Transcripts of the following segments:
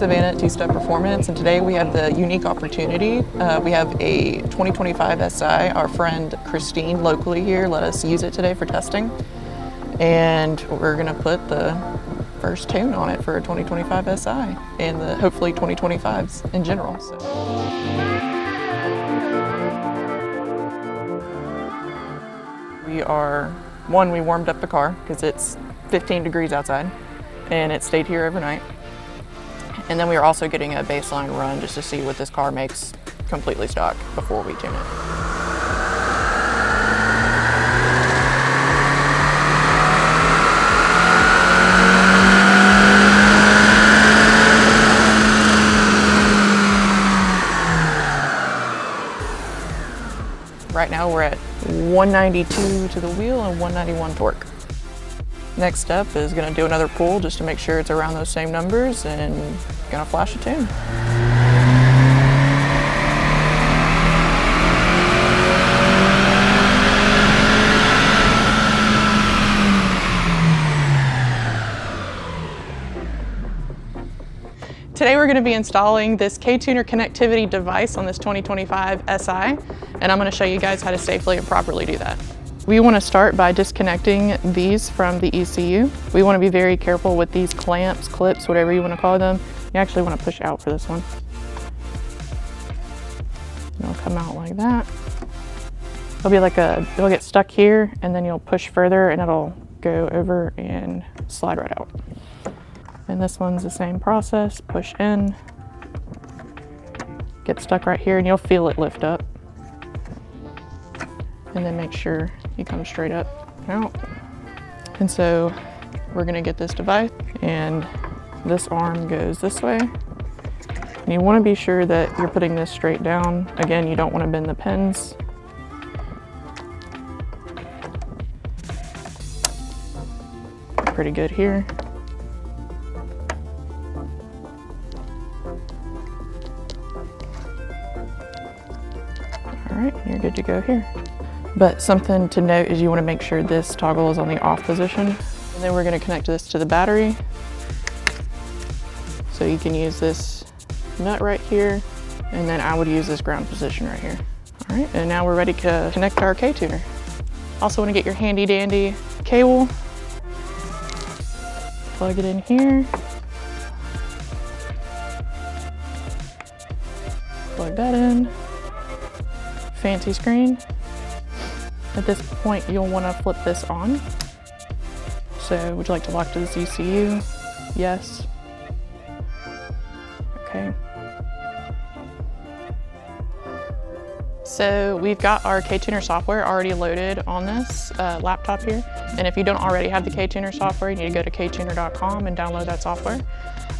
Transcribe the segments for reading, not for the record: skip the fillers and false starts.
Savannah at Two-Step Performance, and today we have the unique opportunity. We have a 2025 Si. Our friend Christine locally here let us use it today for testing, and we're going to put the first tune on it for a 2025 Si and the hopefully 2025s in general. So. We warmed up the car because it's 15 degrees outside and it stayed here overnight. And then we are also getting a baseline run just to see what this car makes completely stock before we tune it. Right now we're at 192 to the wheel and 191 torque. Next step is going to do another pull just to make sure it's around those same numbers and going to flash a tune. Today we're going to be installing this KTuner connectivity device on this 2025 Si, and I'm going to show you guys how to safely and properly do that. We want to start by disconnecting these from the ECU. We want to be very careful with these clamps, clips, whatever you want to call them. You actually want to push out for this one. It'll come out like that. It'll be like it'll get stuck here, and then you'll push further and it'll go over and slide right out. And this one's the same process, push in, get stuck right here, and you'll feel it lift up. And then make sure you come straight up and out. And so we're gonna get this device, and this arm goes this way. And you wanna be sure that you're putting this straight down. Again, you don't wanna bend the pins. Pretty good here. All right, you're good to go here. But something to note is you want to make sure this toggle is on the off position. And then we're going to connect this to the battery. So you can use this nut right here, and then I would use this ground position right here. All right, and now we're ready to connect our KTuner. Also want to get your handy dandy cable. Plug it in here. Plug that in. Fancy screen. At this point, you'll want to flip this on. So, would you like to lock to this ECU? Yes. Okay. So, we've got our KTuner software already loaded on this laptop here. And if you don't already have the KTuner software, you need to go to ktuner.com and download that software.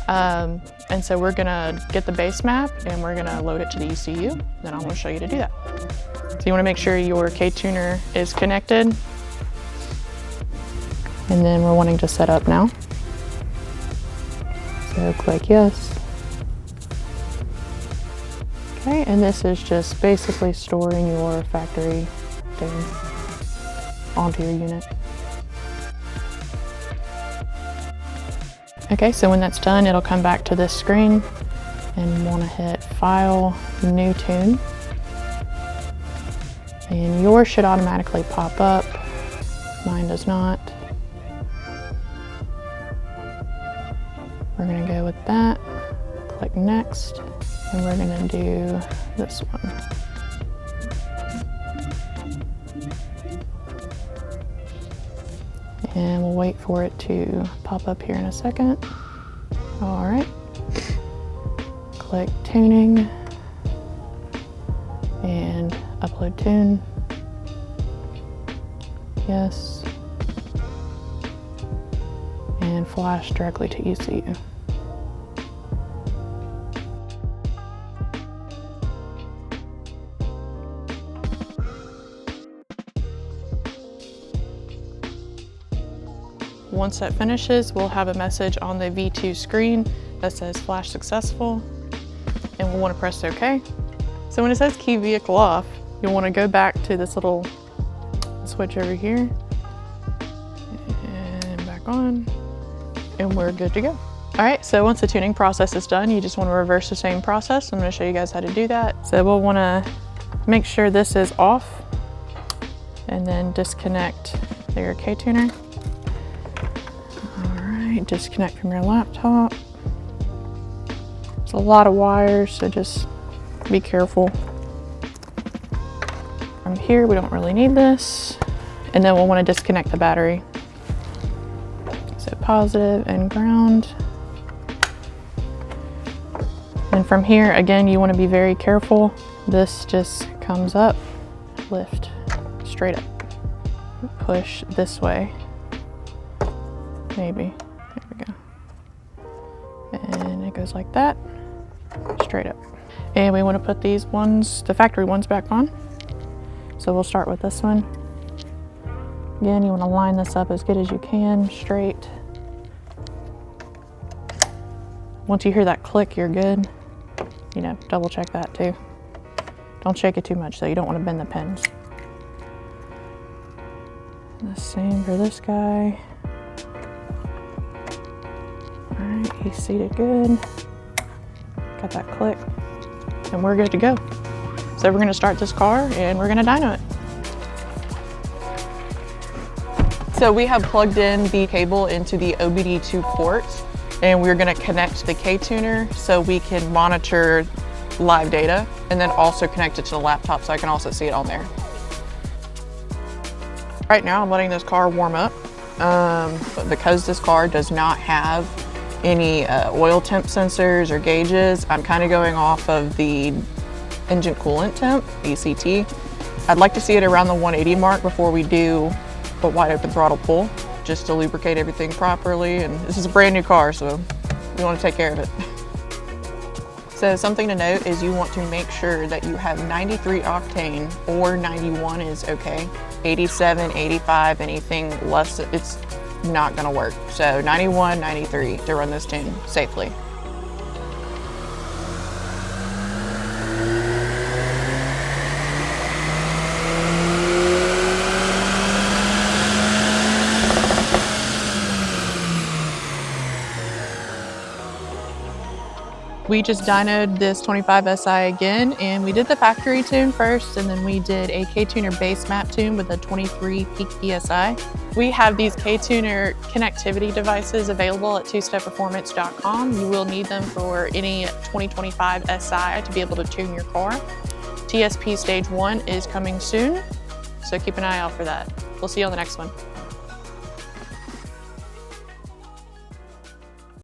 And so we're gonna get the base map and we're gonna load it to the ECU. Then I'm gonna show you to do that. So you wanna make sure your KTuner is connected. And then we're wanting to set up now. So click yes. Okay, and this is just basically storing your factory tune onto your unit. Okay, so when that's done, it'll come back to this screen, and you want to hit File, New Tune. And yours should automatically pop up. Mine does not. We're going to go with that. Click Next, and we're going to do this one. And we'll wait for it to pop up here in a second. All right. Click Tuning and Upload Tune. Yes. And flash directly to ECU. Once that finishes, we'll have a message on the V2 screen that says flash successful, and we'll want to press OK. So when it says key vehicle off, you'll want to go back to this little switch over here and back on, and we're good to go. All right, so once the tuning process is done, you just want to reverse the same process. I'm going to show you guys how to do that. So we'll want to make sure this is off and then disconnect your KTuner. All right, disconnect from your laptop. There's a lot of wires, so just be careful. From here, we don't really need this. And then we'll want to disconnect the battery. So positive and ground. And from here, again, you want to be very careful. This just comes up, lift, straight up. Push this way. Maybe, there we go. And it goes like that, straight up. And we want to put these ones, the factory ones, back on. So we'll start with this one. Again, you want to line this up as good as you can, straight. Once you hear that click, you're good. You know, double check that too. Don't shake it too much though, you don't want to bend the pins. The same for this guy. All right, he's seated good. Got that click, and we're good to go. So we're gonna start this car and we're gonna dyno it. So we have plugged in the cable into the OBD2 port, and we're gonna connect the KTuner so we can monitor live data, and then also connect it to the laptop so I can also see it on there. Right now I'm letting this car warm up, but because this car does not have any oil temp sensors or gauges, I'm kind of going off of the engine coolant temp, ECT. I'd like to see it around the 180 mark before we do a wide open throttle pull, just to lubricate everything properly. And this is a brand new car, so we want to take care of it. So something to note is you want to make sure that you have 93 octane or 91 is okay. 87, 85, anything less, it's not gonna work. So 91, 93 to run this tune safely. We just dynoed this 25 Si again, and we did the factory tune first, and then we did a KTuner base map tune with a 23 peak PSI. We have these KTuner connectivity devices available at twostepperformance.com. You will need them for any 2025 Si to be able to tune your car. TSP Stage 1 is coming soon, so keep an eye out for that. We'll see you on the next one.